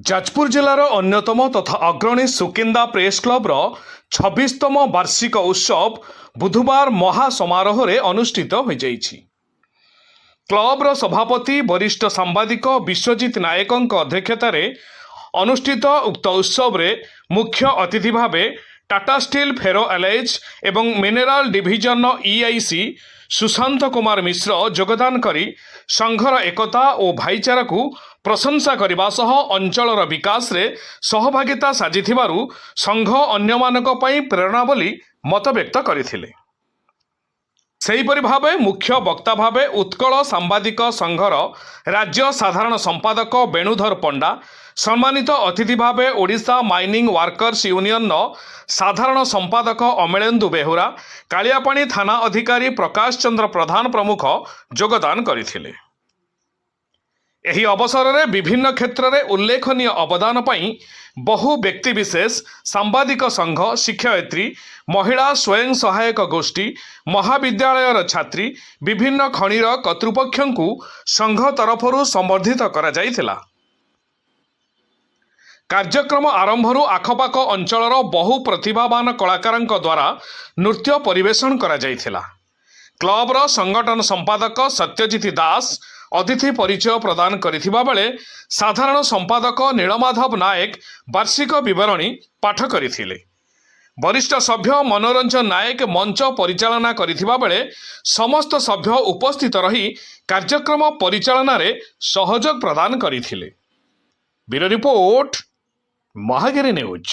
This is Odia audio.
ଯାଜପୁର ଜିଲ୍ଲାର ଅନ୍ୟତମ ତଥା ଅଗ୍ରଣୀ ସୁକିନ୍ଦା ପ୍ରେସ୍ କ୍ଲବର 26ତମ ବାର୍ଷିକ ଉତ୍ସବ ବୁଧବାର ମହାସମାରୋହରେ ଅନୁଷ୍ଠିତ ହୋଇଯାଇଛି। କ୍ଲବର ସଭାପତି ବରିଷ୍ଠ ସାମ୍ବାଦିକ ବିଶ୍ୱଜିତ ନାୟକଙ୍କ ଅଧ୍ୟକ୍ଷତାରେ ଅନୁଷ୍ଠିତ ଉକ୍ତ ଉତ୍ସବରେ ମୁଖ୍ୟ ଅତିଥି ଭାବେ ଟାଟା ଷ୍ଟିଲ୍ ଫେରୋ ଆଲାଇଜ୍ ଏବଂ ମିନେରାଲ ଡିଭିଜନର ଇଆଇସି ସୁଶାନ୍ତ କୁମାର ମିଶ୍ର ଯୋଗଦାନ କରି ସଂଘର ଏକତା ଓ ଭାଇଚାରାକୁ ପ୍ରଶଂସା କରିବା ସହ ଅଞ୍ଚଳର ବିକାଶରେ ସହଭାଗିତା ସାଜିଥିବାରୁ ସଂଘ ଅନ୍ୟମାନଙ୍କ ପାଇଁ ପ୍ରେରଣା ବୋଲି ମତବ୍ୟକ୍ତ କରିଥିଲେ। ସେହିପରି ଭାବେ ମୁଖ୍ୟ ବକ୍ତା ଭାବେ ଉତ୍କଳ ସାମ୍ବାଦିକ ସଂଘର ରାଜ୍ୟ ସାଧାରଣ ସମ୍ପାଦକ ବେଣୁଧର ପଣ୍ଡା, ସମ୍ମାନିତ ଅତିଥି ଭାବେ ଓଡ଼ିଶା ମାଇନିଂ ୱାର୍କର୍ସ ୟୁନିୟନର ସାଧାରଣ ସମ୍ପାଦକ ଅମଳେନ୍ଦୁ ବେହୁରା, କାଳିଆପାଣି ଥାନା ଅଧିକାରୀ ପ୍ରକାଶ ଚନ୍ଦ୍ର ପ୍ରଧାନ ପ୍ରମୁଖ ଯୋଗଦାନ କରିଥିଲେ। ଏହି ଅବସରରେ ବିଭିନ୍ନ କ୍ଷେତ୍ରରେ ଉଲ୍ଲେଖନୀୟ ଅବଦାନ ପାଇଁ ବହୁ ବ୍ୟକ୍ତିବିଶେଷ, ସାମ୍ବାଦିକ ସଂଘ, ଶିକ୍ଷୟିତ୍ରୀ, ମହିଳା ସ୍ୱୟଂ ସହାୟକ ଗୋଷ୍ଠୀ, ମହାବିଦ୍ୟାଳୟର ଛାତ୍ରୀ, ବିଭିନ୍ନ ଖଣିର କର୍ତ୍ତୃପକ୍ଷଙ୍କୁ ସଂଘ ତରଫରୁ ସମ୍ବର୍ଦ୍ଧିତ କରାଯାଇଥିଲା। କାର୍ଯ୍ୟକ୍ରମ ଆରମ୍ଭରୁ ଆଖପାଖ ଅଞ୍ଚଳର ବହୁ ପ୍ରତିଭାବାନ କଳାକାରଙ୍କ ଦ୍ୱାରା ନୃତ୍ୟ ପରିବେଷଣ କରାଯାଇଥିଲା। କ୍ଲବର ସଂଗଠନ ସମ୍ପାଦକ ସତ୍ୟଜିତ ଦାସ ଅତିଥି ପରିଚୟ ପ୍ରଦାନ କରିଥିବା ବେଳେ ସାଧାରଣ ସମ୍ପାଦକ ନୀଳମାଧବ ନାୟକ ବାର୍ଷିକ ବିବରଣୀ ପାଠ କରିଥିଲେ। ବରିଷ୍ଠ ସଭ୍ୟ ମନୋରଞ୍ଜନ ନାୟକ ମଞ୍ଚ ପରିଚାଳନା କରିଥିବା ବେଳେ ସମସ୍ତ ସଭ୍ୟ ଉପସ୍ଥିତ ରହି କାର୍ଯ୍ୟକ୍ରମ ପରିଚାଳନାରେ ସହଯୋଗ ପ୍ରଦାନ କରିଥିଲେ। Bureau report, Mahagiri news.